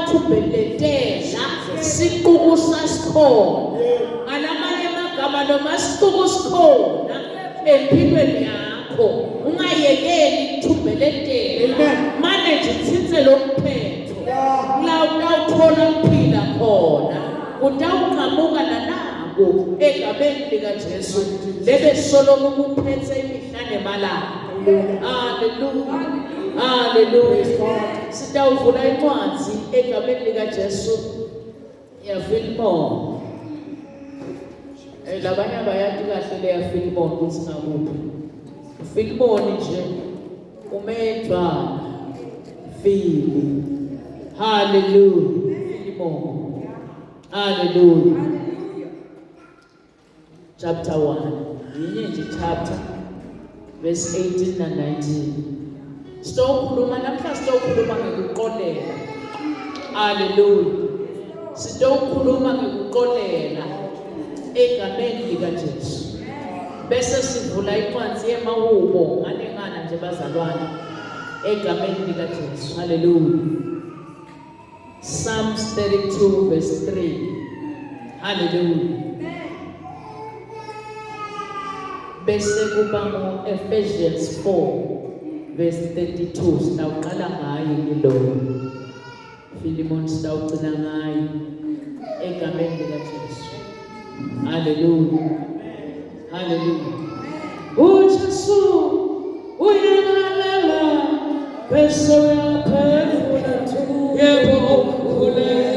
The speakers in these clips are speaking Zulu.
siyakuthubeletela siqubu sasikhona alamanye amagama noma siqubu sikhona empilweni yakho ungayekeli ukuthubeletela manje ngitsitse lokuphetho la utawuthola ukuphila khona utawuqhamuka nanako egameni likaJesu lebe soloko kuphethe imihla nemalanga. Hallelujah. Hallelujah. Sitawuvula incwadi egameni likaJesu ya Filimoni. Labanye abayati kahle leya Filimoni ukuthi ngakuphi. Filimoni nje umedwana Fili. Hallelujah. Filimoni. Hallelujah. Chapter 1. Yinye nje chapter verse 18 and 19. Sitokhuluma namhla sitokhuluma ngekuqolela. Hallelujah. Sitokhuluma ngekuqolela egameni likaJesu. Bese sivula incwadi yeMahubo nganengana nje bazalwane egameni likaJesu. Hallelujah. Psalms 32 verse 3. Hallelujah. Bese kuba ngo Ephesians 4 verse 32 sitawuqala ngayo lo Filimoni sitawugcina ngayo egameni likaJesu. Hallelujah. Hallelujah. uJesu uyabalala bese uyaphefula yebo ukhuleka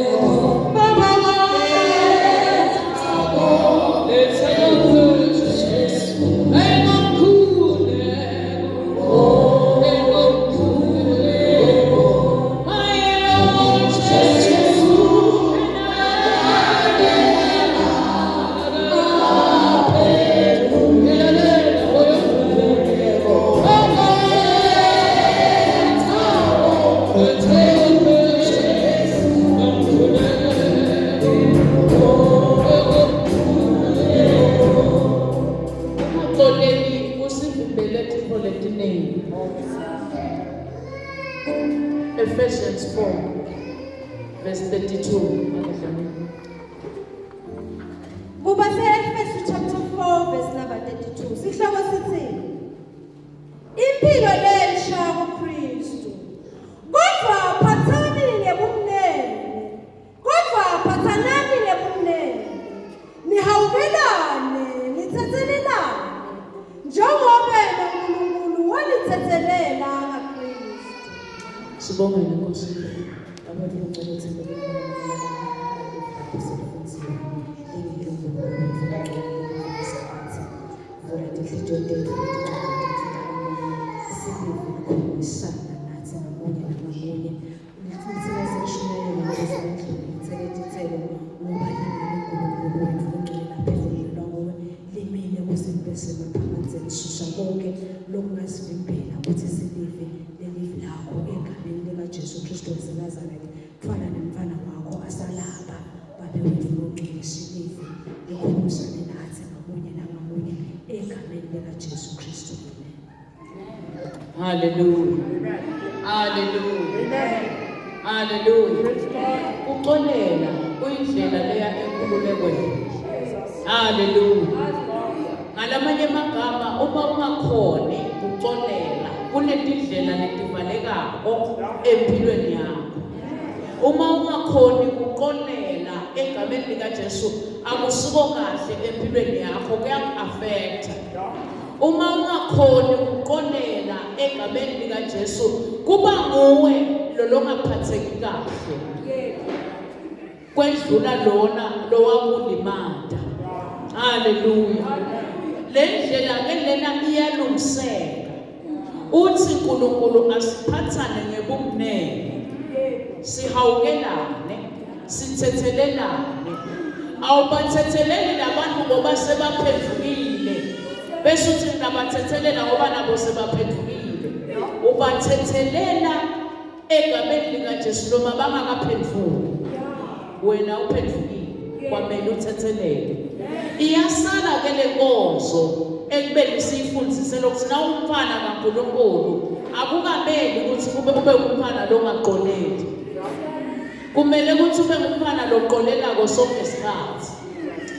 Ephesians 4 verse 32. Kuba se-Ephesians chapter 4 verse number 32. Sihloko sithi impilo lensha kuKristu. Kodwa phathani ngebumnene. Kodwa phathanani ngebumnene. Nihawukelane, nithethelelane. Njengoba uNkulunkulu wanithethelela kaKristu. Sibonge Nkosi. Jesu Kristu waseNazaretha fana nemfana wakho asalapha babewuvula uqilishilive ekhulumisane nathi ngamunye nangamunye egameni likaJesu Kristu. Hallelujah. Hallelujah. Hallelujah. Uxolela kuyindlela leya enkululekweni. Hallelujah. Ngalamanye amagama uma ungakhona uxolela kunetindlela letivalekako empilweni yakho. Uma ungakhoni ukuqolela egameni likaJesu akusuko kahle empilweni yakho kuyaku-affect. Uma ungakhoni ukuqolela egameni likaJesu kuba nguwe lo ongaphatheki kahle kwedlula lona lowakulimada. Hallelujah. Lendlela ke lena iyalungiseka. Uthi uNkulunkulu asiphathane ngebumnene. Sihawukelane, sithethelelane. Awubathetheleli labantu ngoba sebaphendukile. Bese uthi nabathethelela ngoba nabo sebaphendukile. Ubathethelela egameni likaJesu noma bangakaphenduki. Wena uphendukile, kwamele uthethelele. Iyasala ke lenkonzo ekubeni siyifundisele ukuthi na umfana kaNkulunkulu akukameli ukuthi kube umfana lo ngaqoneli. kumele ukuthi ube ngumfana loqolelako sonke isikhathi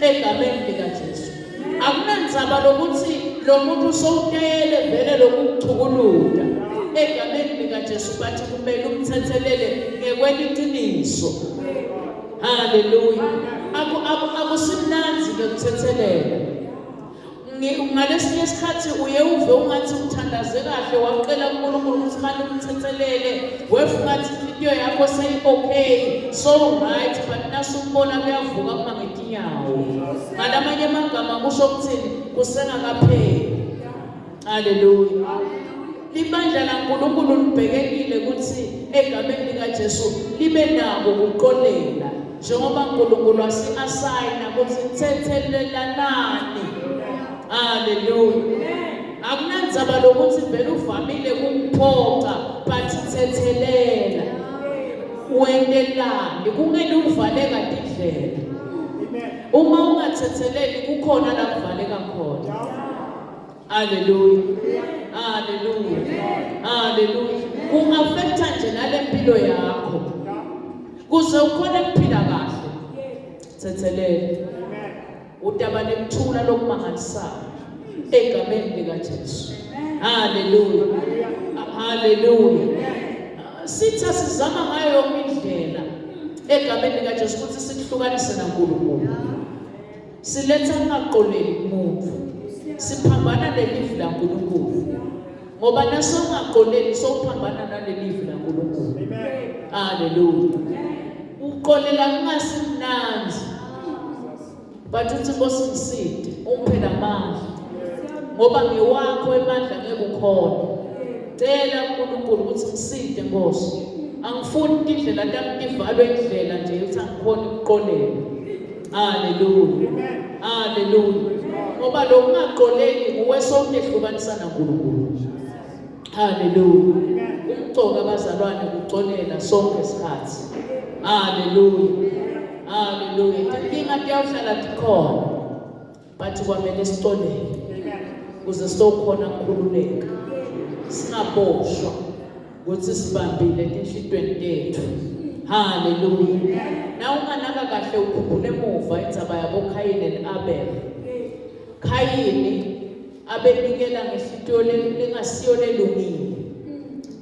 egameni likaJesu. Akunandzaba lokuthi lo muntu sowuteyele vele lokuchukuluda egameni likaJesu, bathi kumele umthethelele ngekweliqiniso. Haleluya. Akusimnanzi ngekuthethelela. Ngalesinye isikhathi uye uve ungathi uthandaze kahle waqela kuNkulunkulu ukuthi manje umthethelele, wefa ungathi inhliziyo yakho seyi-okay, so right, but nasubona kuyavuka kuma ngetinyawo. Ngalamanye amagama kusho ukuthini? Kusengakapheli. Haleluya. Libandla laNkulunkulu libhekekile ukuthi egameni likaJesu libe nako ukuqolela njengoba uNkulunkulu asi-asayina ukuthi thethelanani. Haleluya. Akunandzaba lokuthi vele uvamile kumphoqa, but thethelela. Wendelani, kungene uvaleka indlela. Uma ungathetheleli kukhona la kuvaleka khona. Haleluya. Haleluya. Haleluya. Kungaffecta nje nalempilo yakho. Kuze ukhona ukuphila kahle. Thethelele. Udaba nemthula lokumangalisayo egameni likaJesu. Haleluya. Haleluya. Sitha sizama ngayo yonke indlela egameni likaJesu ukuthi sikuhlukanise naNkulunkulu. Siletha ungaqoleli umuntu. Siphambana nelifu laNkulunkulu. Ngoba nasongaqoleli sophambana nalelifu laNkulunkulu. Haleluya. Uqolela kungasimnanzi. But uthi Nkosi ngiside, ungiphe namandla. Ngoba ngiwakho emandla ngeke ukhona. Cela uNkulunkulu ukuthi ngiside Nkosi. Angifuni indlela tami ivalwe indlela nje ukuthi angikhona ukuqolela. Haleluya. Haleluya. Ngoba lo ungaqoleli uwe sokuhlukanisa naNkulunkulu. Haleluya. Umcoka abazalwane kucolela sonke isikhathi. Haleluya. Haleluya. Inkinga tiyawuhlala tikhona, but kwamele sicolele ukuze sizokhona ukukhululeka, singaboshwa ukuthi sibambile enhliziyweni tethu. Haleluya. Na unganaka kahle ukhumbule emuva indzaba yabo Kayini noAbel. Kayini abenikela ngenhliziyo lengasiyo lelungile.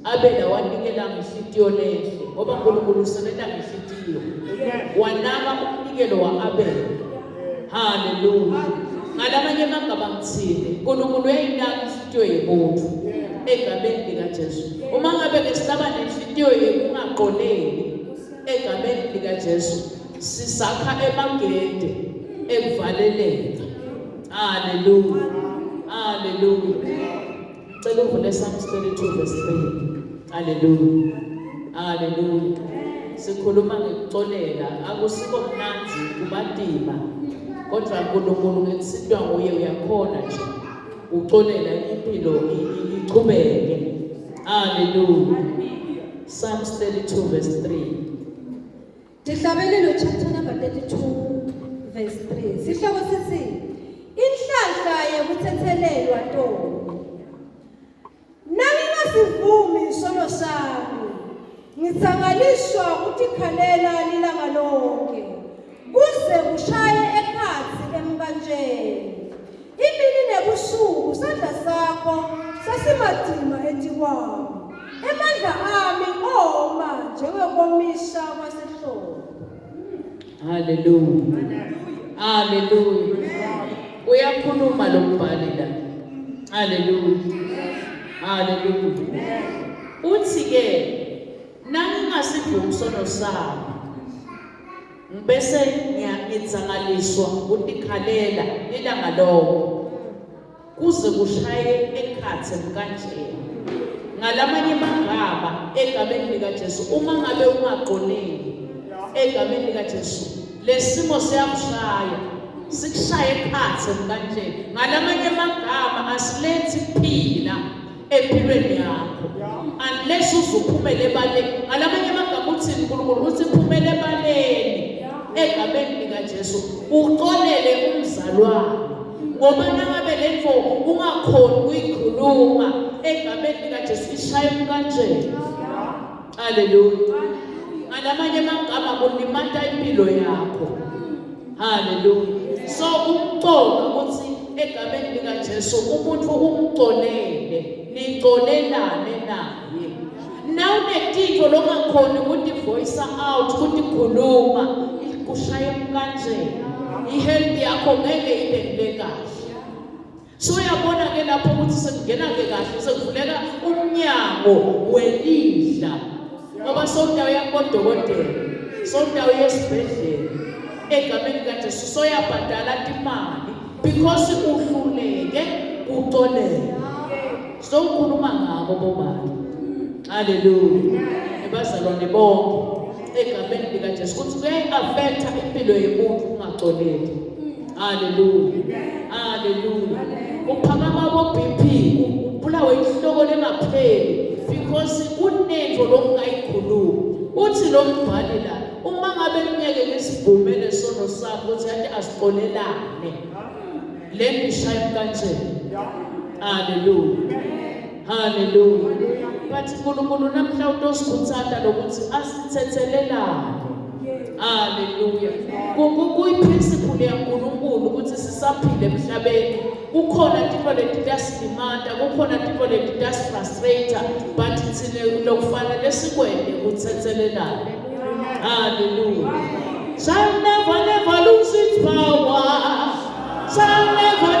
Abel wanikela ngenhliziyo lehle ngoba uNkulunkulu usebenza ngenhliziyo. Wanaka umnikelo waAbel. Haleluya. Ngalamanye amagama ngithini? uNkulunkulu uyayinaka inhliziyo yomuntu egameni likaJesu. Uma ngabe ngesilaba nenhliziyo yokungaqoleli egameni likaJesu, sisakha emagede ekuvaleleka. Haleluya. Haleluya. Cela uvule Psalms 32 verse 3. Haleluya. Haleluya. Sikhuluma ngekucolela, akusikho mnanzi kubatima. Kodwa uNkulunkulu ngekusitwa nguye uyakhona nje ucolela impilo iqhubeke. Haleluya. Psalms 32 verse 3. Dihlabelelo chapter number 32 verse 3. Sihloko sithi inhlanhla yokuthethelelwa ntombi. Nami ngasivumi isono sami. Ngitsanganiswa ukutikhalela lilanga lonke. Kuze kushaye ekhathi emkanjeni. Imini nebusuku sandla sakho sasimadima etikwami. Emandla ami oma njengokomisa kwasehlobo. Haleluya. Haleluya. Uyakhuluma lo mbhali la. Haleluya. Haleluya. Uthi ke nami ngasivumi isono sami. Bese ngiyangitsangaliswa ukutikhalela ilanga lonke. Kuze kushaye ekhathi emkanjeni. Ngalamanye amagama egameni likaJesu, uma ngabe ungaqoleli egameni likaJesu, lesimo siyakushaya, sikushaye ekhathi emkanjeni. Ngalamanye amagama asilethi kuphila empilweni yakho unless uzuphumele ebaleni. Ngalamanye amagama uthi uNkulunkulu uthi phumele ebaleni egameni likaJesu, uqolele umzalwane. Ngoba nangabe lento ungakhona ukuyikhuluma egameni likaJesu ishaye emkanjeni. Haleluya. Ngalamanye amagama ulimata impilo yakho. Hallelujah. So umcoka ukuthi egameni likaJesu umuntu umcolele, nicolelane naye. Nawunetintfo longakhona ukuthi voice out, ukuthi khuluma, ikushaya emkanjeni. Ihealth yakho ngeke ibe kahle. So uyabona ke lapho ukuthi sekungena ke kahle, sekuvuleka umnyango welidla. Ngoba sondawo yakhodokotela, sondawo yesibhedlela. Egameni likaJesu soyabhadala imali because uhluleke ucolele. So ukhuluma ngabo bomali. Hallelujah. Ebazalwane bonke egameni likaJesu ukuthi kuyayi-affecta impilo yomuntu ungacoleli. Hallelujah. Hallelujah. Uphakama bo-BP, ubulawe inhloko lengapheli because kunento longayikhuluma. Uthi lo mbhali la, uma ngabe kunyeke ngesivumele sono sakho ukuthi ade asicolelane. Le nishaya kanjeni. Hallelujah. Hallelujah. But uNkulunkulu namhla utosikhuthaza lokuthi asithethelelane. Hallelujah. Kuyiprinciple yaNkulunkulu ukuthi sisaphile emhlabeni. Kukhona into leti tasidimanda, kukhona into leti tasifrustrate, but thina lokufanele sikwende ukuthethelelana. Hallelujah. Shall never lose its power. Shall never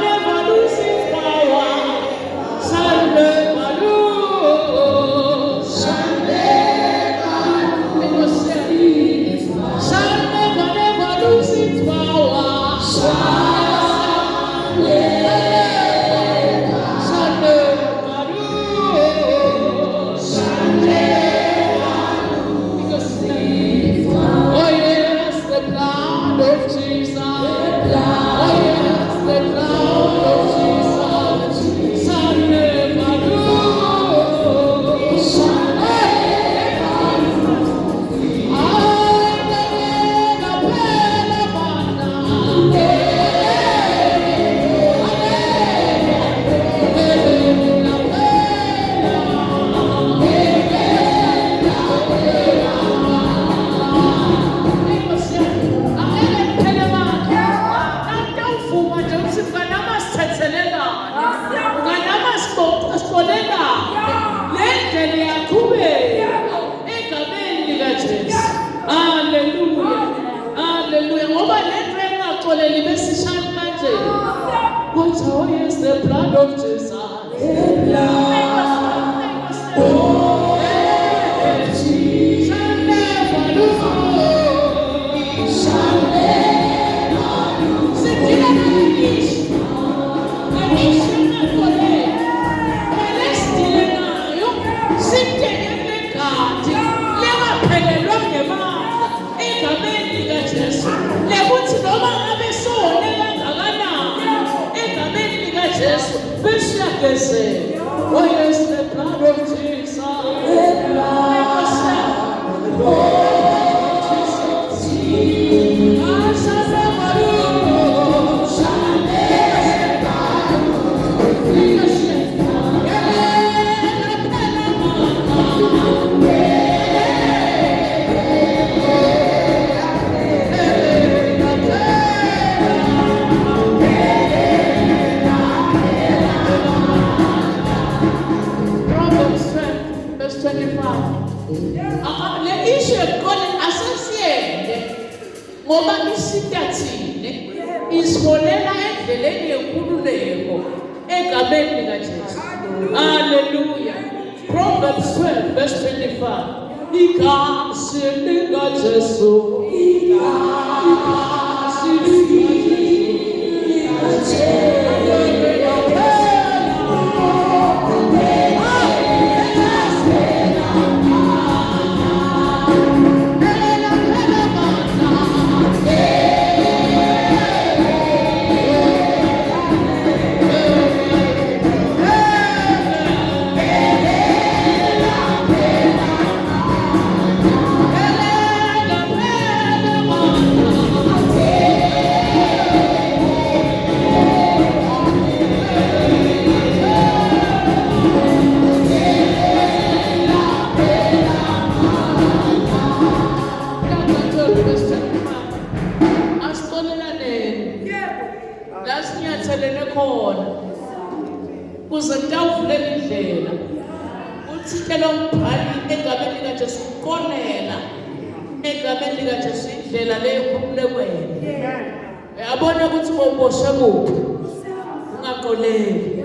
lose its power. Shall never lose. Shall never lose its power. Shall never lose its power. Shall never lose. Shall never lose its power. Oh yes, the blood of Jesus. The blood. Oh yes, the blood of Jesus. Shall never lose. Shall never lose. I never Hallelujah. Hallelujah. Ngoba lento engaxoleli besishaya manje. What oh yes, the blood of Jesus. The blood of Jesus. Shall never lose. Shall never lose. Sitila na ishi. Ishi na kole. Palestine nayo. Sitele nekati. Lema phelelwa ngemandla. Egameni likaJesu. Lekuthi noma ngabe sone kangakanani. Egameni likaJesu. Besiyagezela. Oh yes, the blood of Jesus. The blood of Jesus. I shall never lose. Shall never lose. Proverbs 12, verse 25. Le issue ekole asasiyende ngoba isitathile isiholela endleleni yenkululeko egameni likaJesu. Hallelujah. Proverbs 12, verse 25. Ikasi likaJesu. Ikasi likaJesu. 12 verse 25. Asixolelane. La sinyathelene khona. Kuze kutawuvulela indlela. Uthike lo mbhali egameni likaJesu uqonela. Egameni likaJesu indlela leyo kukhulekweni. Uyabona ukuthi uboshe kuphi. Ungaqoleli.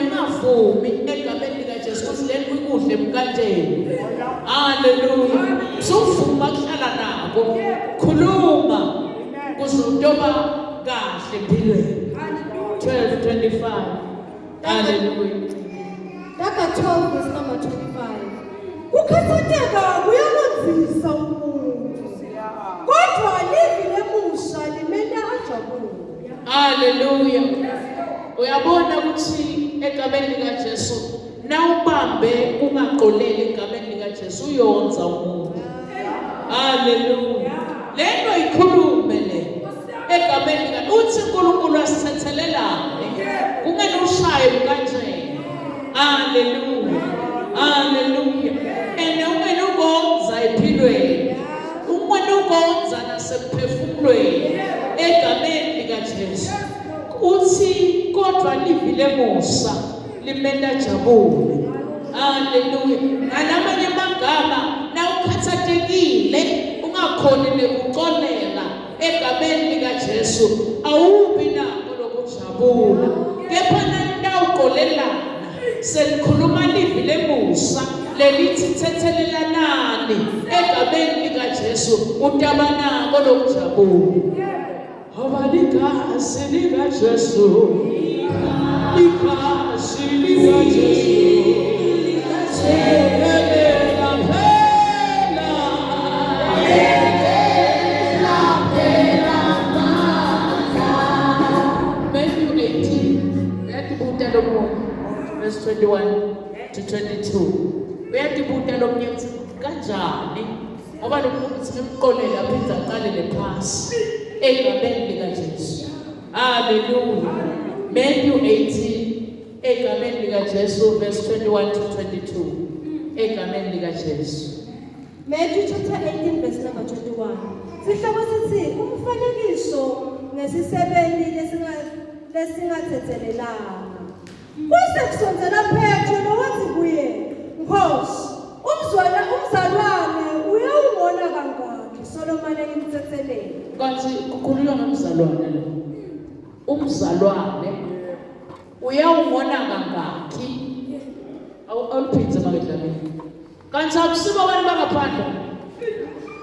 Ungavumi egameni likaJesu ukuthi leli kudle mkanjeni. Haleluya. Suvuma kuhlala nabo. Khuluma. Kuze utoba kahle empilweni. 12:25. Haleluya. Daka 12 verse number 25. Ukukhathazeka kuyamonzisa umuntu. Kodwa livi lemusha limele ajabule. Haleluya. Uyabona ukuthi egameni likaJesu nawubambe ungaqoleli egameni likaJesu uyonza umuntu. Haleluya. Lento ikhulume le. Egameni lika uthi uNkulunkulu asithethelelane. Ungene ushaye kanjeni. Haleluya. Haleluya. Ungene ukonza empilweni. Ungene ukonza nasemphefumulweni. Egameni likaJesu. Uthi kodwa livi lemusa limele ajabule. Haleluya. Ngalamanye amagama nawukhathatekile ungakhoni nekuxolela egameni likaJesu awubi nako lokujabula. Kepha nawuqolelana senikhuluma livi lemusa lelithi thethelenani egameni likaJesu utabanako lokujabula. Ngoba ligazi likaJesu, ligazi likaJesu, likathelela phela, phela mama. Matthew 18, uyatibuta lo muntu, verse 21 to 22. Uyatibuta lo muntu kanjani? Ngoba lo muntu simqolela aphinda aqalele phasi. Egameni likaJesu. Haleluya. Matthew 18 egameni likaJesu verse 21 to 22. Egameni likaJesu. Matthew chapter 18 verse number 21. Sihloko sithi umfanekiso ngesisebenzi lesingathethelelanga. Kuse kusonzela Petro nowathi kuye, Nkosi, umzalwane uyawubona kangaki Solomon engimthethelele. Kanti kukhulunywa ngomzalwane lo. Umzalwane uyawubona kangaki? Awuphindze makedlamini. Kanti akusibo abantu bangaphandle.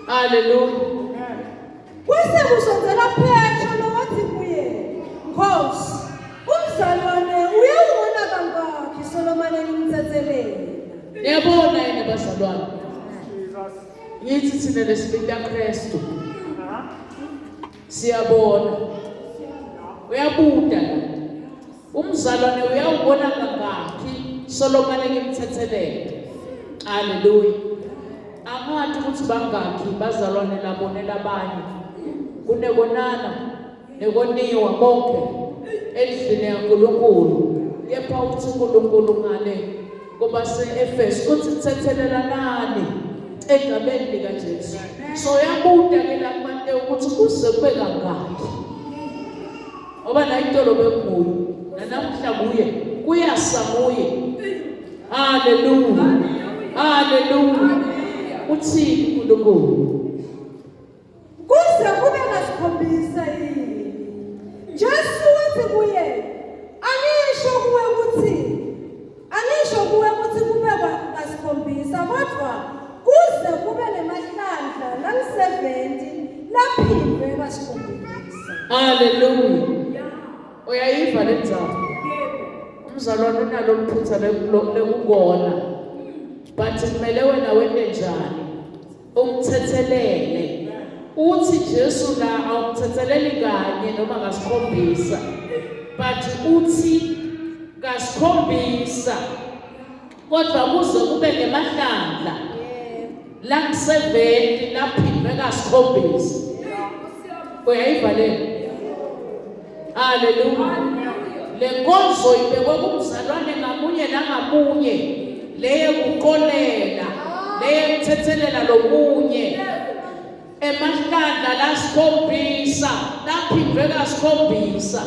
Haleluya. Kuse kusonzela Petro nowathi kuye, Nkosi, umzalwane uyawubona kangaki Solomon engimthethelele. Yabona yena bazalwane. Yithi thina lesibita Kristu. Siyabona. Uyabuda la. Umzalwane uyawubona kangaki Solomon engimthethelele. Haleluya. Amathi ukuthi bangaki bazalwane labonela abanye. Kunekonana nekoniwa bonke endlini yaNkulunkulu. Kepha uthi uNkulunkulu ngale ngoba se-Efesu uthi thethelelanani egameni likaJesu. So yabuda ke la kuMateyu ukuthi kuze kube kangaki. Ngoba la intolo bekuyo namhla kuye kuyasamuye. Haleluya. Haleluya. Uthi uNkulunkulu kuze kube ngasikhombisa yini. Jesu wathi kuye, Anisho kuwe ukuthi kube ngasikhombisa kodwa kuze kube nemahlandla lang-70 laphindwe ngasikhombisa. Haleluya. Uyayiva le ndzaba. Umzalwane unalo mphutha lekukona. But kumele wena wende njani? Umthethelele. Uthi Jesu la awumthetheleli kanye noma ngasikhombisa. But uthi ngasikhombisa. Kodwa kuze kube nemahlandla lang-70 laphindwe ngasikhombisa. Uyayiva le? Haleluya. Lenkonzo ibekwe kumzalwane ngamunye nangamunye. Leye kuqolela, leye kuthethelela lomunye. Emahlandla lasikhombisa, laphindwe kasikhombisa.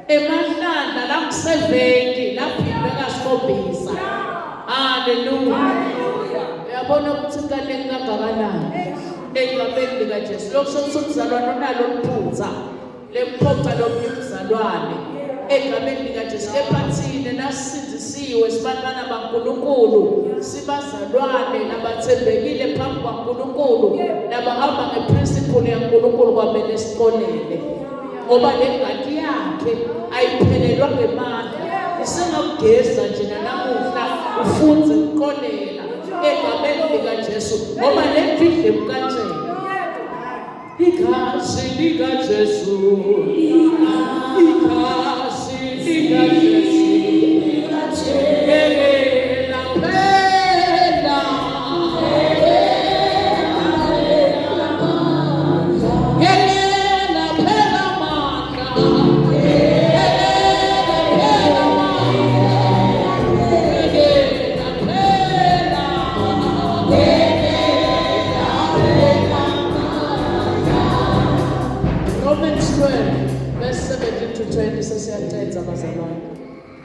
Emahlandla laku-70, laphindwe kasikhombisa. Hallelujah. Uyabona ukuthi inkani kangakanani egameni likaJesu. Lokho sokuthi umzalwane onalo liphutha lemphoca lomnye umzalwane egameni likaJesu. Ephathini nasisindisiwe sibantwana baNkulunkulu, sibazalwane nabathembekile phambi kwaNkulunkulu, nabahamba ngeprinciple yaNkulunkulu kwamele siqonele. Ngoba le ngadi yakhe ayiphelelwa ngemandla. Isengakugeza nje nanamuhla ufunze ukuqonela egameni likaJesu ngoba le ndidle mkanjena. Igazi likaJesu, igazi likaJesu,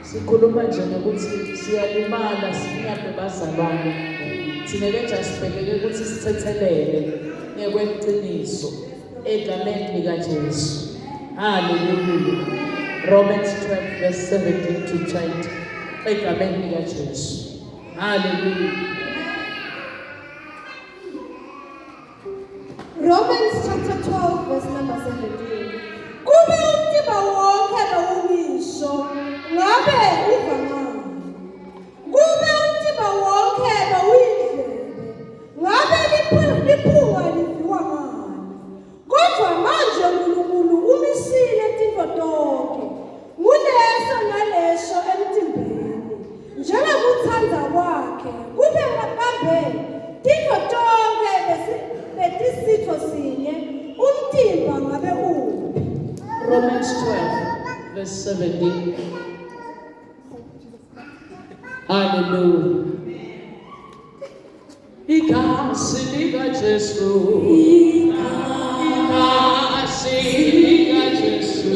sikhuluma nje ngokuthi siyalimala sinyame bazalwane. Thina ke nje sibhekeke ukuthi sithethelele ngekweqiniso egameni likaJesu. Hallelujah. Romans 12 verse 17 to 20 egameni likaJesu. Hallelujah. Romans chapter 12 verse number 17. Kube umtimba wonke lowisho ngabe uvangani. Kube umtimba wonke lowindlebe ngabe liphunga liviwa ngani. Kodwa manje uNkulunkulu umisile tintfo tonke nguleso naleso emtimbeni njengokuthanda kwakhe. Kube kambe tintfo tonke betisitfo sinye umtimba ngabe uphi. Romans 12 verse 17. Hallelujah. Igazi likaJesu, igazi likaJesu.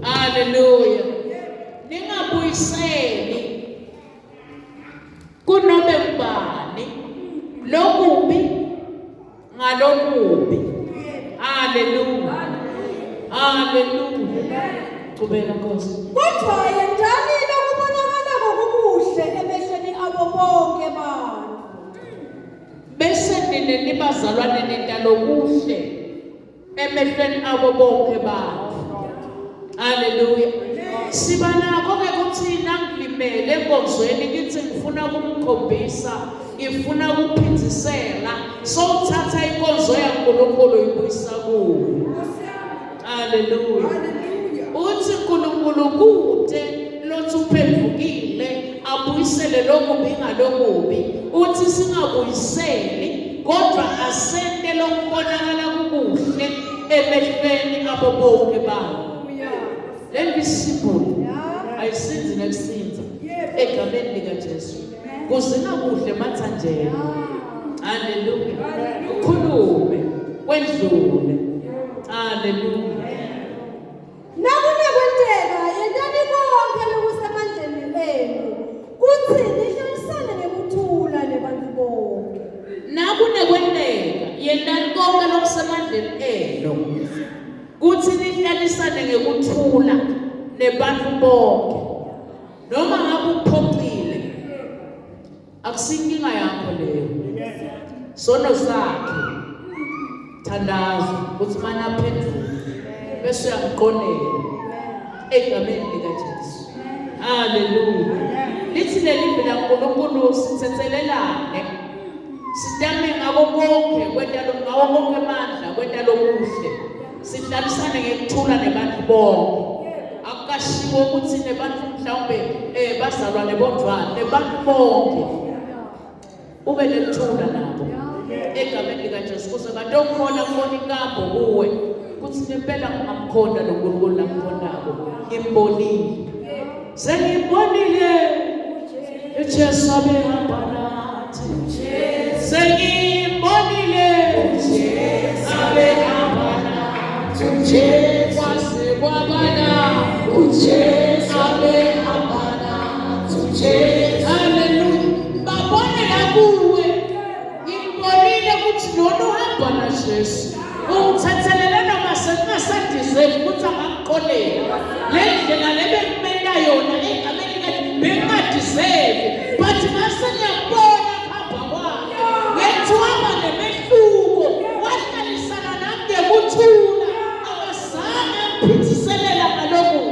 Hallelujah. Ningabuyiseli kunome ubani lokubi ngalokubi. Hallelujah. Hallelujah. Qhubeka Nkosi. Kodwa yendani lokubonakala kokubuhle emehlweni abo bonke abantu. Bese nine nibazalwane nentalo kuhle emehlweni abo bonke abantu. Hallelujah. Sibanako ke kuthi nangilimele enkonzweni ngithi ngifuna ukumkhombisa, ngifuna ukuphindisela, sowuthatha inkonzo yaNkulunkulu uyibuyisa kuwe. Hallelujah. Uthi uNkulunkulu kude lothi uphendukile abuyisele lokubi ngalokubi. Uthi singabuyiseli kodwa asente lokubonakala kukuhle emehlweni abo bonke abantu. Let me simple. Ayisinzi nekusinza egameni likaJesu. Kuzina kuhle mathanjeni. Hallelujah. Ukhulume kwendlule. Hallelujah. Nakune kwenteka yentani konke lokusemandleni enu kuthi nihlalisane nekuthula nebantfu bonke. Nakune kwenteka yentani konke lokusemandleni enu kuthi nihlalisane ngekuthula nebantfu bonke. Noma ngabe uphoxile akusinkinga yakho leyo. Sono sakhe thandaza ukuthi mana aphendule bese uyamqonela egameni likaJesu. Hallelujah. lelive laNkulunkulu sithethelelane. Sidame ngabo bonke kwenta ngawo bonke amandla kwenta lokuhle. Sihlalisane ngekuthula nebantu bonke. Akukashiwo ukuthi nebantu mhlawumbe bazalwa nebodwana nebantu bonke. Ube nekuthula nabo. Egameni likaJesu kuze bantu okhona kubona inkambo kuwe. Kuthi ngempela ngamkhonda noNkulunkulu namkhondako. Ngimbonile. Sengibonile uJesu abehamba nathi. Sengibonile uJesu abehamba nathi. uJesu wasekwabana uJesu abehamba nathi. uJesu haleluya. Babonela kuwe. Ngimbonile ukuthi lona uhamba naJesu. Ungithethelele noma sekungasadizeli ukuthi angakuqolela. Le ndlela lebekumela yona egameni likaJesu bengadizeli. But mase ngiyabona hamba kwakhe. Ngithi waba nemehluko. Wahlalisana nami ngekuthula. Akazange aphithiselela ngalokho.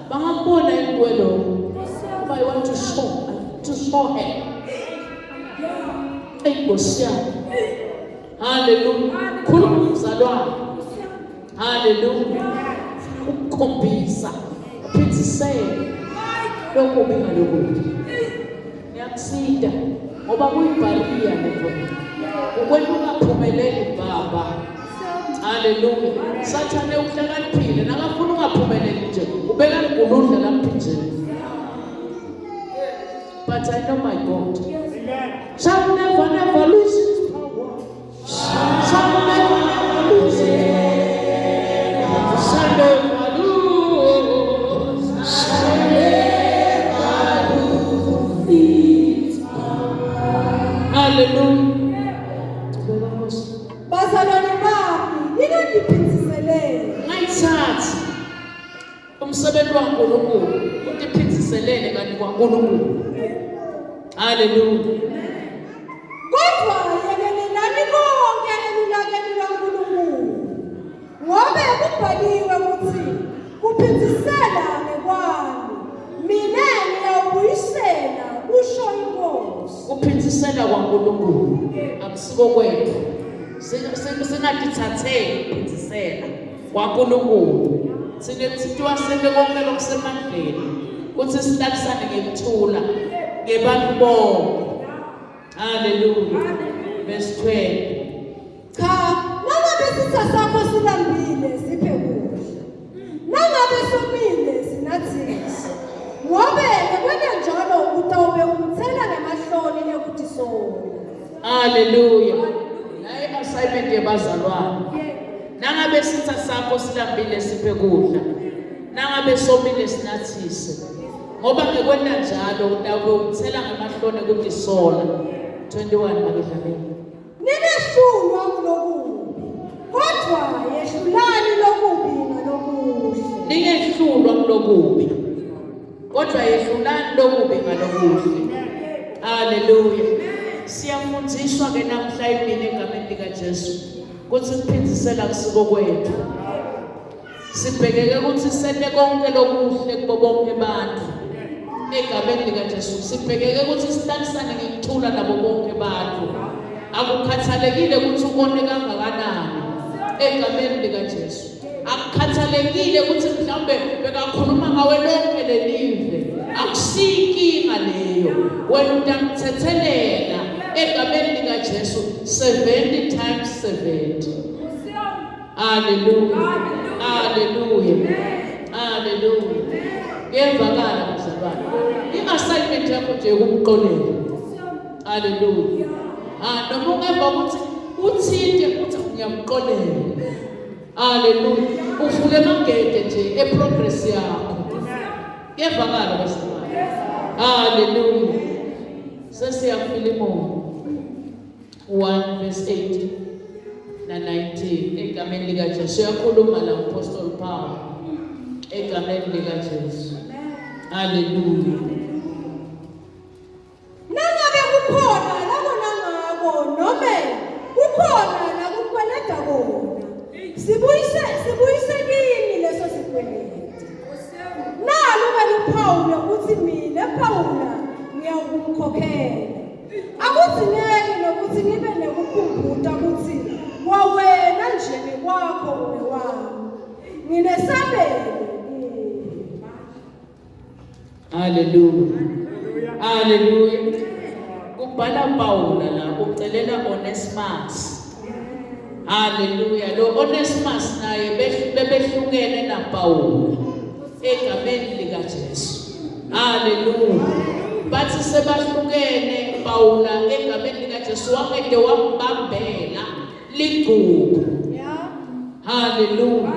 Bangambona inkwelo. But I want to show her. Inkosi yami. Hallelujah. Khuluma umzalwane. Hallelujah. Ukukhombisa. Phithisele. Lokho bengalokho. Ngiyakusida ngoba kuyibhariya lokho. Ukwena ungaphumeleli baba. Hallelujah. Sathane uhlakaniphile nakafuna ungaphumeleli nje. Ubeka nguludla lapha nje. But I know my God. Shall never lose his power. Shall never lose it. Shall never lose. Shall never lose it. Hallelujah. Bazalwane bami, ningangiphindiselele. Ngayithatha umsebenzi waNkulunkulu ukuthi iphithiselele kanti kwaNkulunkulu. Hallelujah. Kodwa yekelelani konke elulakeni lwaNkulunkulu. Ngoba kubhaliwe ukuthi kuphindisela ngekwami. Mina ngiyawubuyisela usho inkosi. Kuphindisela kwaNkulunkulu akusiko kwethu. Singadithatheli kuphindisela kwaNkulunkulu. Sinethi wasebe konke lokusemandleni. Kuthi sihlalisane ngekuthula ngebantu bonke. Hallelujah. Verse 12. Cha, nangabe isitha sakho silambile siphe kudla. Nangabe somile sinathisi. Ngoba kwena njalo utawube umthela ngemahloni ekuthi sona. Hallelujah. Nayi assignment yebazalwane. Nangabe isitha sakho silambile siphe kudla. Nangabe somile sinathisi. Ngoba ngekwenda njalo utawube umthela ngemahloni ekuthi sona. 21 makidlaleni. Ningehlulwa kulokubi. Kodwa yehlulani lokubi ngalokuhle. Ningehlulwa kulokubi. Kodwa yehlulani lokubi ngalokuhle. Hallelujah. Siyafundiswa ke namhla emini egameni likaJesu ukuthi kuphindisela kusiko kwethu. Sibhekeke ukuthi sente konke lokuhle kubo bonke abantu. Egameni likaJesu sibhekeke ukuthi sihlalisane ngekuthula nabo bonke abantu. Akukhathalekile ukuthi ubone kangakanani egameni likaJesu. Akukhathalekile ukuthi mhlambe bekakhuluma ngawe lonke lelive. Akusinkinga leyo. Wena utamthethelela egameni likaJesu 70 times 70. Hallelujah. Hallelujah. Hallelujah. Ngiyevakala mzalwane. I-assignment yakho nje ukumqolela. Hallelujah. Noma ungeva ukuthi uthinte uthi ngiyamqolela. Hallelujah. Uvule amagede nje eprogress yakho. Ngiyevakala mzalwane. Hallelujah. Sesiya Philemon 1 verse 18 na 19 egameni likaJesu yakhuluma la Apostle Paul egameni likaJesu. Hallelujah. Nangabe kukhona labo nangabo noma kukhona nakukweleta kona. Sibuyise kini leso sikweleti. Nalo ke uPaul uthi mina Paul ukumkhokhela. Akudingeki nokuthi ngibe nekukhumbuta ukuthi wawena nje ngekwakho newami. Nginesabelo. Hallelujah. Hallelujah. Kubhala Paula la ucelela Onesimus. Hallelujah. Lo Onesimus naye bebehlukene naPaula egameni lika Jesu. Hallelujah. Bathi sebahlukene Paula egameni lika Jesu wangede wambambela ligugu. Hallelujah.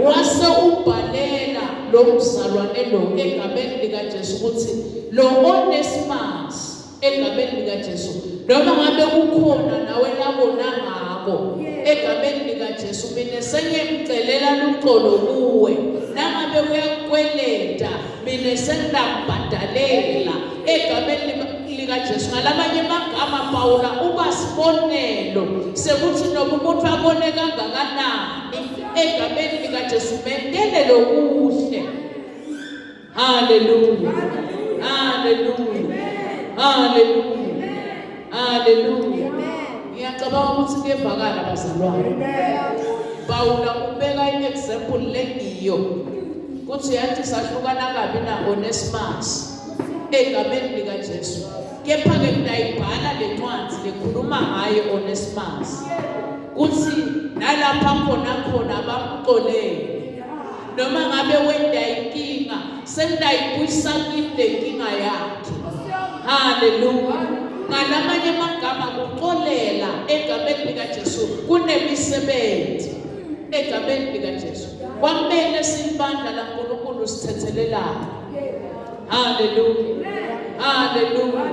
Wase ubhalela lo mzalwane lo egameni lika Jesu ukuthi lo Onesimus egameni lika Jesu noma ngabe kukhona nawe labona ngako egameni lika Jesu mina sengimcelela luxolo kuwe nangabe uyakweleta mina sengibhadalela egameni lika Jesu ngalamanye amagama Paula ubasibonelo sekuthi noma umuntu akone kangakanani egameni lika Jesu mendele lokuhle. Hallelujah. Hallelujah. Hallelujah. Hallelujah. Ngiyacabanga ukuthi kuyevakala bazalwane. Paula ubeka i-example lengiyo kuthi yathi sahlukana kabi na Onesimus egameni lika Jesu. Kepha ke ngiyayibhala lencwadi lekhuluma ngaye Onesimus. Kuthi nalapha khona bamxolele. Noma ngabe wenda inkinga sendayibuyisa kile inkinga yakhe. Hallelujah. Ngalamanye amagama kuxolela egameni lika Jesu kunemisebenzi egameni lika Jesu. Kwamele sibandla laNkulunkulu sithethelelana. Hallelujah. Hallelujah.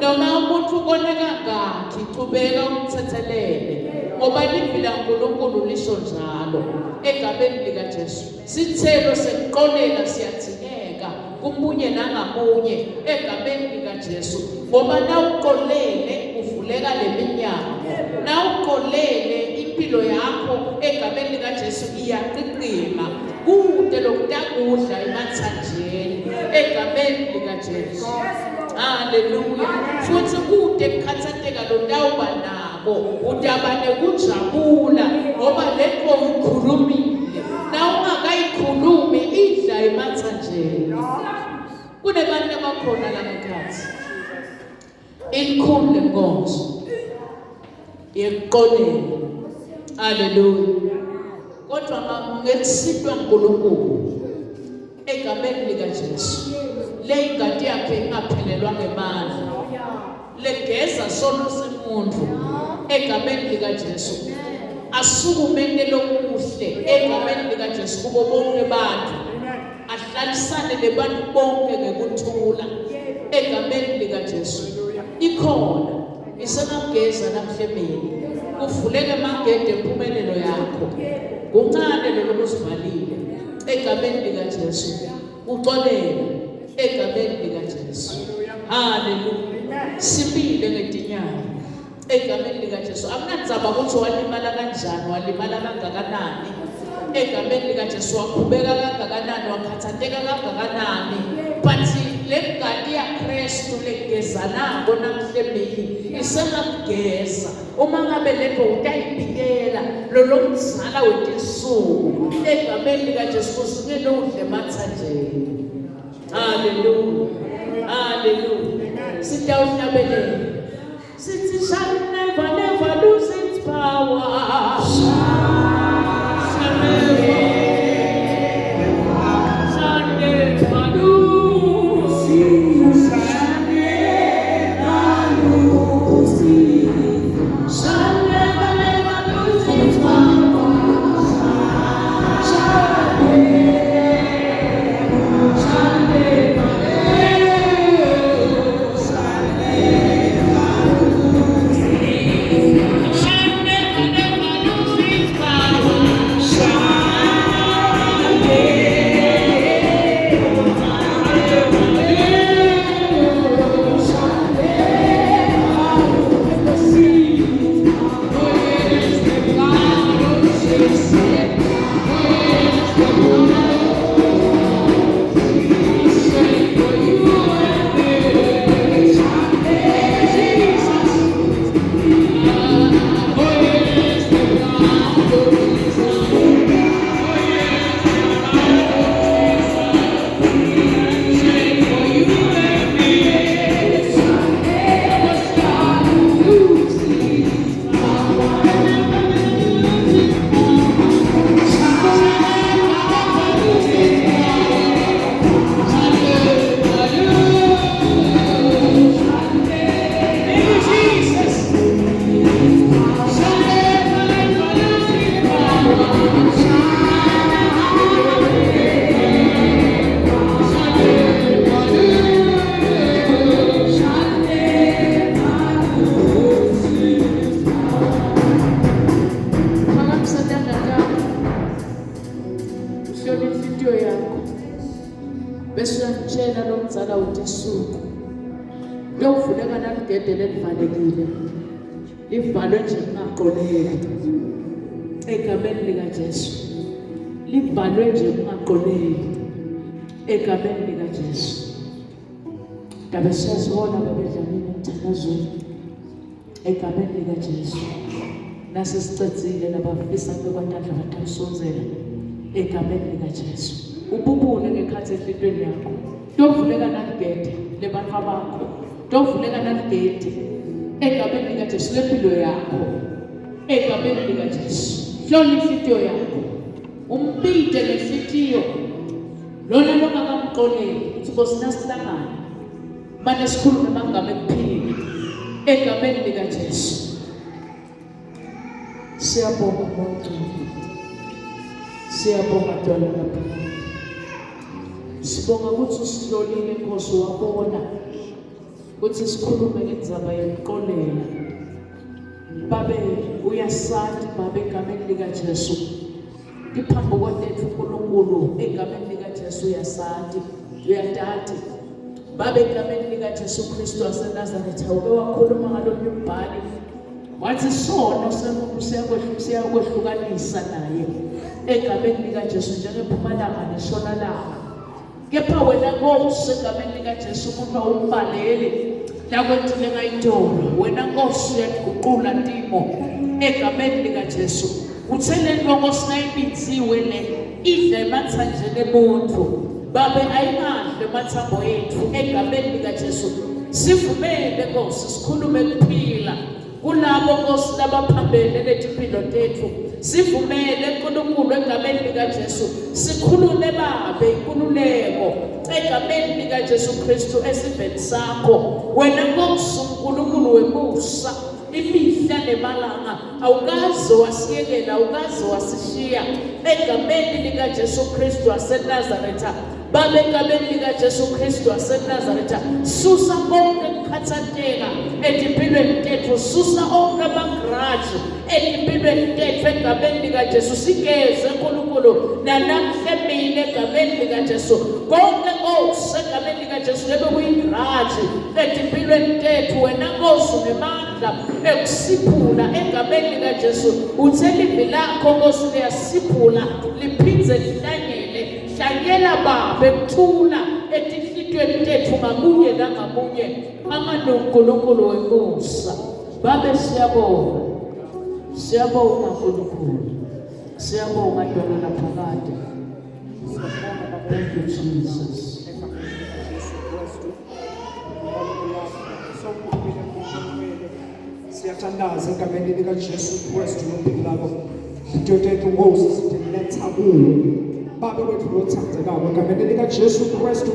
Noma umuntu ukoneka ngakhi qhubeka umthethelele ngoba livila laNkulunkulu lisho njalo egameni lika Jesu. Sithelo sekuxolela siyathingeka kumunye nangamunye egameni lika Jesu ngoba nawuxolele uvuleka leminyango. Nawuxolele impilo yakho egameni lika Jesu iyaqiqima kude lokudakudla emathanjeni egameni lika Jesu. Hallelujah. Futhi kude kukhathatheka lo ndawuba nabo udabane kujabula ngoba lekho ukhulumile na ungakayikhulumi idla emathanjeni. Kunebantu abakhona la ngekhaya ikhulu lenkonzo yeqoleni. Hallelujah. Kodwa ngekusidwa uNkulunkulu egameni lika Jesu le ingadi yakhe ingaphelelwa ngemandla legeza solo semuntu egameni lika Jesu asukumene lokuhle egameni lika Jesu kubo bonke abantu ahlalisane lebantu bonke ngekuthula egameni lika Jesu. Ikhona isenageza namhlebeni kuvuleke amagede empumelelo yakho kuncane lokuzivalile egameni lika Jesu. Uxolele egameni lika Jesu. Hallelujah. Sibile ngetinyama egameni lika Jesu. Akunandzaba ukuthi walimala kanjani walimala kangakanani egameni lika Jesu waqhubeka kangakanani wakhathatheka kangakanani but legadi ya Kristu legezanako namhlebeni isenakugeza uma ngabe lento utayibikela lomzala wetinsuku egameni lika Jesu kusukela udle emathanjeni. Hallelujah. Hallelujah. Sitawuhlabelela sithi shall never lose its power. usuku liyovuleka naligede lelivalekile livalwe nje kungaqoleki egameni likaJesu livalwe nje kungaqoleki egameni likaJesu. Ngabe siyazibona babedlamini emthandazweni egameni likaJesu. Nasesicedzile labafisa bekwantandla batamsonzela egameni likaJesu. Ububule ngekhathi enhlitweni yakho liyovuleka naligede lebantu bakho liyovuleka naligede egameni likaJesu lempilo yakho egameni likaJesu. Hlola inhliziyo yakho umpide ngenhliziyo lona longakamqoleki ukuthi kosinasihlangana manje sikhulume amagama ekuphila egameni likaJesu. Siyabonga bonke, siyabonga Dwala lapha. Sibonga ukuthi usihlolile Nkosi wabona ukuthi sikhulume ngendzaba yokuqolela. Babe uyasati babe egameni likaJesu. Iphambuko lethu uNkulunkulu egameni likaJesu uyasati uyatati. Babe egameni likaJesu Kristu waseNazaretha uke wakhuluma ngalomnye umbhali wathi sono siyakwehlukanisa naye egameni likaJesu njengempumalanga neshonalanga. Kepha wena Nkosi egameni likaJesu umuntu awumbalele lakwentile ngayitolo. Wena Nkosi uyaguqula Ntimo egameni likaJesu. Uthele Nkosi nayibinziwe le idle emathanjeni emuntu. Babe ayingadle emathambo ethu egameni likaJesu. Sivumele Nkosi sikhulume kuphila kulabo Nkosi labaphambene letimpilo tethu. Sivumele uNkulunkulu egameni likaJesu sikhulule babe inkululeko egameni likaJesu Kristu esiveni sakho. Wena Nkosi uNkulunkulu wemusa imihla nemalanga awukaze wasiyekela awukaze wasishiya egameni likaJesu Kristu waseNazaretha. Babe egameni likaJesu Kristu waseNazaretha susa konke ukukhathazeka empilweni tethu. Susa onke amagraji empilweni tethu egameni likaJesu. Sigeze uNkulunkulu nanamuhla emini egameni likaJesu. Konke Nkosi egameni likaJesu lebe kuyigraji empilweni tethu. Wena Nkosi unemandla ekusiphula egameni likaJesu. Uthele ilizwi lakho Nkosi liyasiphula liphindze lihlanyele. Hlanyela babe kuthula etinhlitweni tethu ngamunye nangamunye uNkulunkulu wemusa. Babe siyabonga, siyabonga uNkulunkulu, siyabonga Dwala laphakade. Thank you Jesus. Siyathandaza egameni likaJesu Kristu nophilako. Sithethe Nkosi sithi letha kuwe. Baba wethu lothandekayo egameni likaJesu Kristu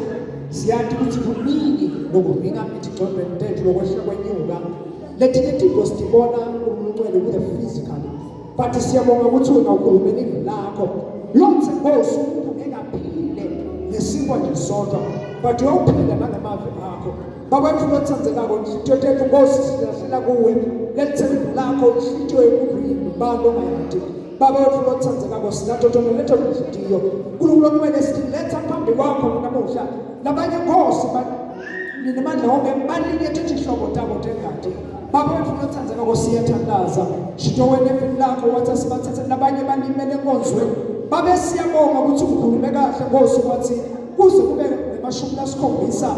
siyathi ukuthi kuningi nokuvinga mithi egcondweni tethu lokwehla kwenyuka lethine tidlo sibona umncwele with the physical, but siyabonga ukuthi wena ukhulumela ilizwi lakho lonke Nkosi engaphile ngesimo nje sodwa but uyophila nangamazwi akho. Baba wethu lothandekayo sithethe Nkosi siyahlela kuwe lethe ilizwi lakho inhliziyo yokubili balo ngayathi. Baba wethu lothandekayo sinatotono letho inhliziyo uNkulunkulu kumele siletha phambi kwakho namuhla labanye Nkosi ninamandla wonke balinye thithi ihlobo tabo tengadi. Baba wethu lothandekayo siyathandaza shito wena empini lakho wathi sibathathe nabanye balimele enkonzweni. Babe siyabonga ukuthi ukhulume kahle Nkosi wathi kuze kube nemashumi lasikhombisa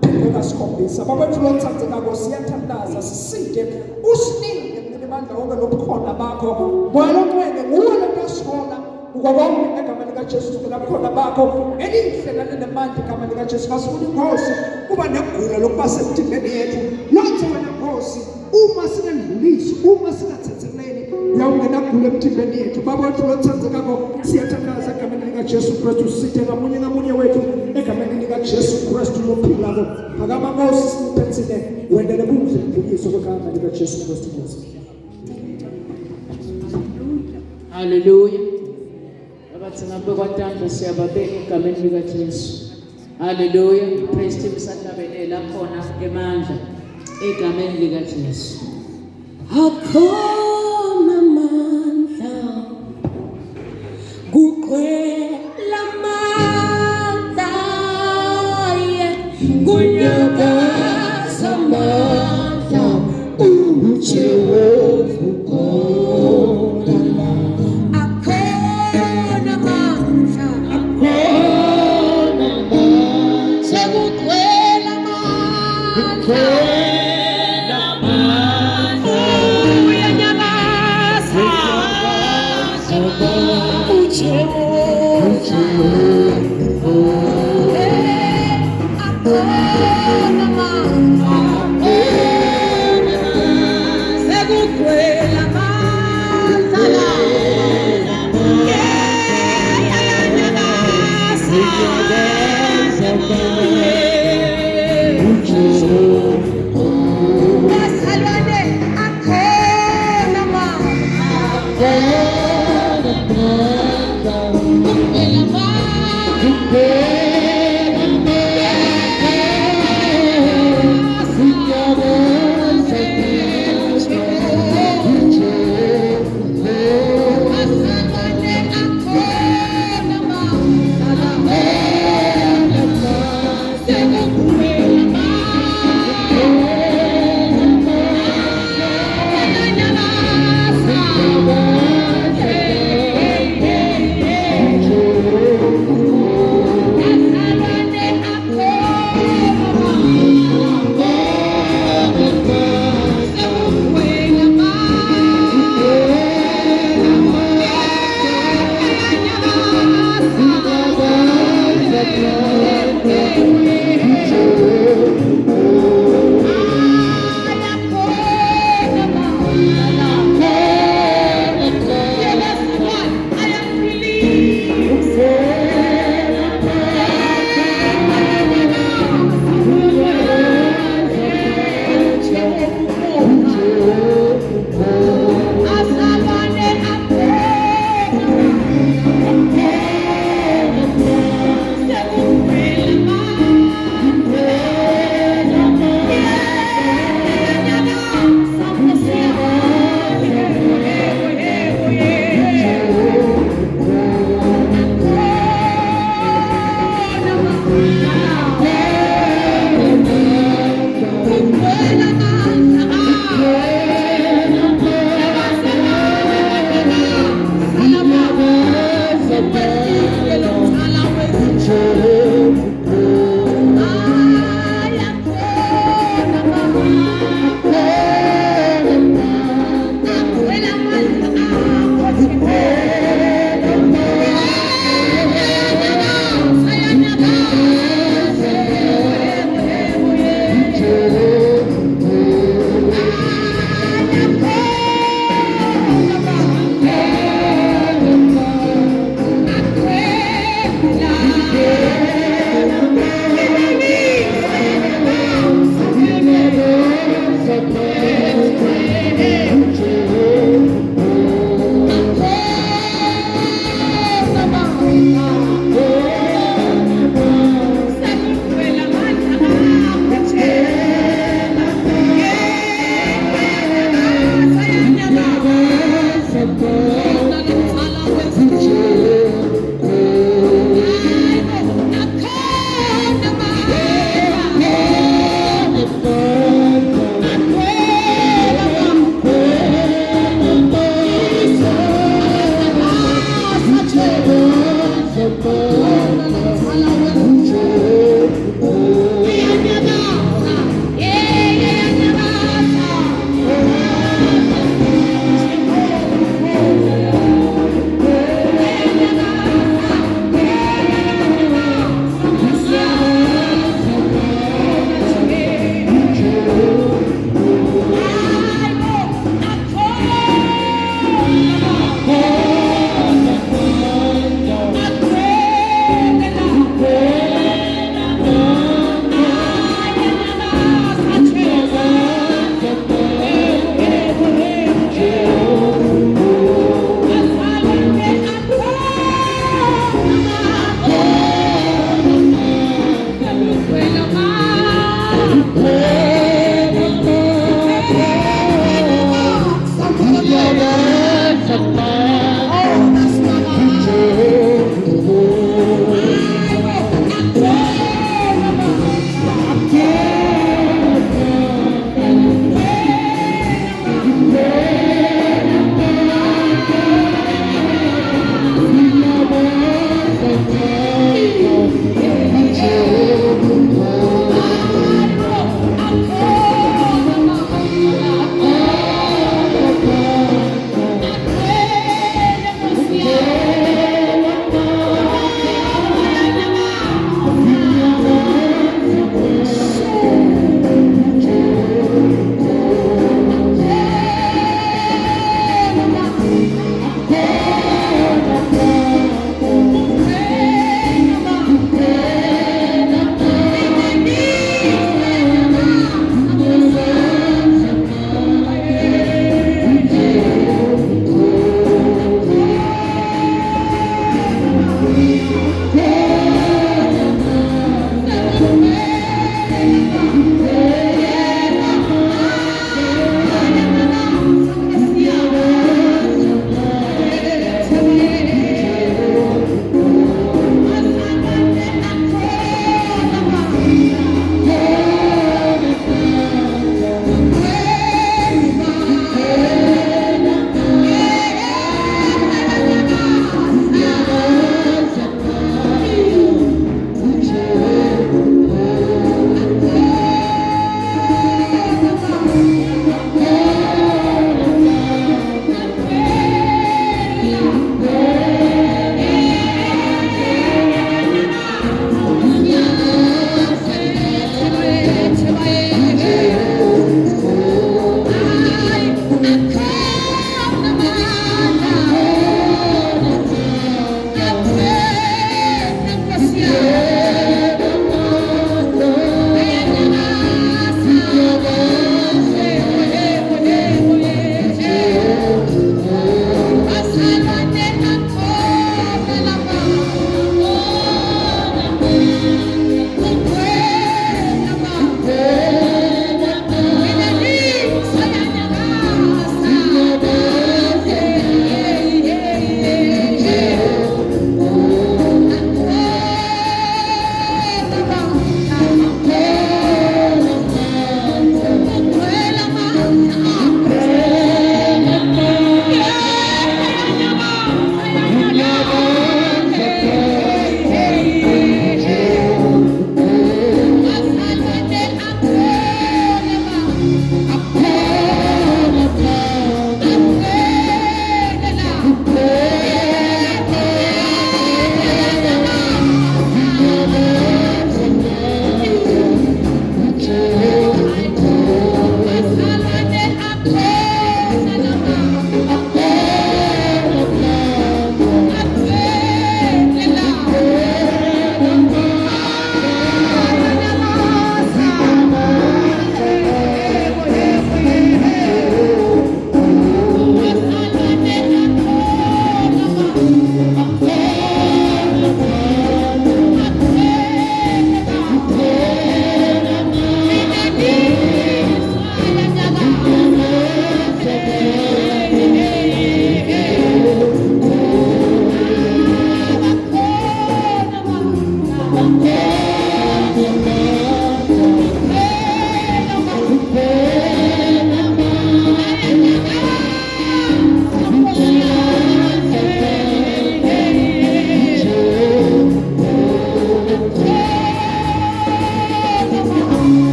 kuphela sikhombisa. Baba wethu lothandekayo siyathandaza sisinde usinike amandla wonke lobukhona bakho moya lomwene nguwe lempeshona ukubonga egameni likaJesu labukhona bakho elindlela lenemandla egameni likaJesu. Masifuna Nkosi kuba negunya lokuba semtimbeni yethu lonke wena Nkosi uma sinedlulisi uma sinathetheleni uyawungena gunya emtimbeni yethu. Baba wethu lothandekayo siyathandaza egameni likaJesu Kristu sithe ngamunye wethu egameni likaJesu Kristu lophilako akaba Nkosi siphethe wena lebuhle mbukiso kwegama likaJesu Kristu Nkosi. Hallelujah. Abathi ngabe kwatandla siyababeka egameni likaJesu. Hallelujah. Praise team sahlabelela khona emandla egameni likaJesu. Akhona amandla kuqwela amandla ye unyakaza amandla uJehova ukhona la. Akhona amandla, Akhona amandla, sekugcwele amandla. Uyanyakaza, akhona amandla, sekugcwele amandla la. Bazalwane, akhona amandla. Thank you.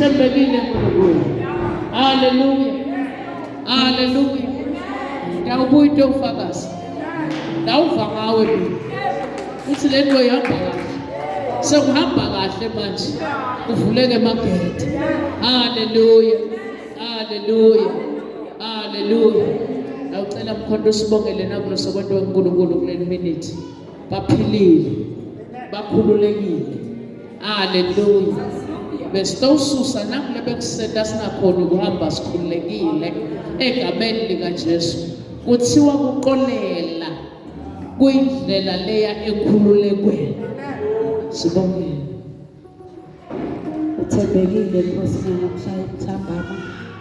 Thembekile uNkulunkulu. Hallelujah. Hallelujah. Ngiyawubuya into ufakazi. Ndawuva ngawe mina. Uthi le nto ihamba kahle. Sekuhamba kahle manje. Kuvuleke amagede. Hallelujah. Hallelujah. Hallelujah. Awucela mkhonto sibongele nakulo sokwento weNkulunkulu kuleli minute. Baphilile. Bakhululekile. Hallelujah. Besitawususa nakule bekusenda singakhona ukuhamba sikhululekile egameni likaJesu. Kuthiwa kuqolela kuyindlela leya ekhululekweni. Sibongele. Uthembekile Nkosi namhlanje uthambama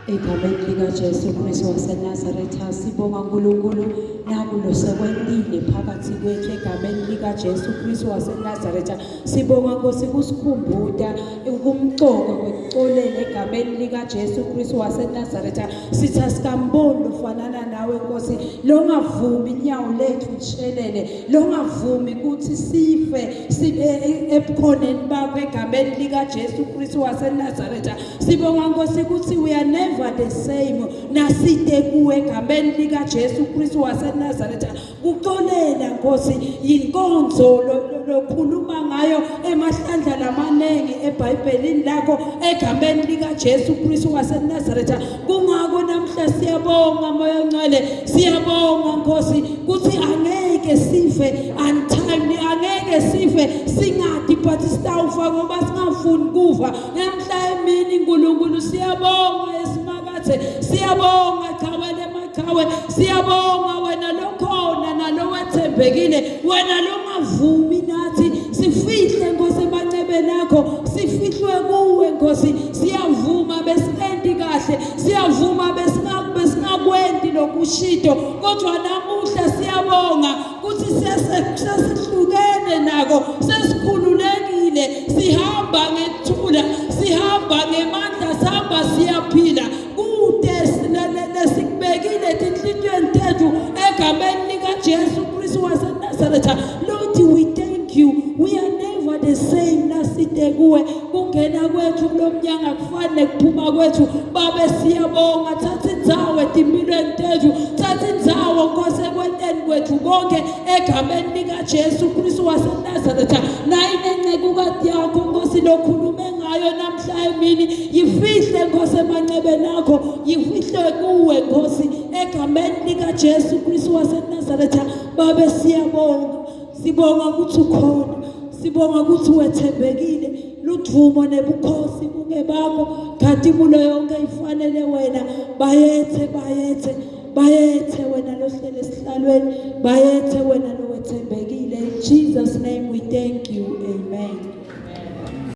egameni likaJesu Kristu waseNazaretha. Sibonga uNkulunkulu nakulo sekwendile phakathi kwethu egameni likaJesu Kristu waseNazaretha. Sibonga Nkosi kusikhumbuda ukumcoka kwekuxolela egameni likaJesu Kristu waseNazaretha. Sitha sikambondo fanana nawe Nkosi, longavumi inyawo lethu lishelele, longavumi ukuthi sife ebukhoneni bakho egameni likaJesu Kristu waseNazaretha. Sibonga Nkosi ukuthi we are never the same. Naside kuwe egameni likaJesu Kristu waseNazaretha. Kuxolela Nkosi inkonzo lokhuluma ngayo emahlandla lamanengi eBhayibhelini lakho egameni likaJesu Kristu waseNazaretha. Kungako namhla siyabonga Moya Ngcwele, siyabonga Nkosi ukuthi angeke sife untimely, angeke sife singathi but sitawufa ngoba singafuni kufa. Namhla emini uNkulunkulu siyabonga esimakathe, siyabonga Chawele Machawe, siyabonga wena lokhona nalo wethembekile, wena longavumi nathi sifihle Nkosi emanxebeni akho, sifihlwe kuwe Nkosi. Siyavuma besingendi kahle, siyavuma besingakwendi lokushito, kodwa namuhla siyabonga ukuthi sesihlukene nako, sesikhululekile, sihamba ngethula, sihamba ngemandla, sihamba siyaphila kude lesikubekile tinhliziyweni tethu egameni likaJesu Kristu waseNazaretha. Lord, we thank you. We are never the the same naside kuwe kungena kwethu kulomnyanga akufani nekuphuma kwethu babe siyabonga thatha indzawo etimpilweni tethu thatha indzawo Nkosi ekwenteni kwethu konke egameni lika Jesu Kristu waseNazaretha nayi nencekukade yakho Nkosi lokhulume ngayo namhla emini yifihle Nkosi emancebeni akho yifihle kuwe Nkosi egameni lika Jesu Kristu waseNazaretha babe sibonga ukuthi ukhona sibonga ukuthi wethembekile ludumo nebukhosi kungebakho kanti impulo yonke ifanele wena bayethe wena lohlele esihlalweni bayethe wena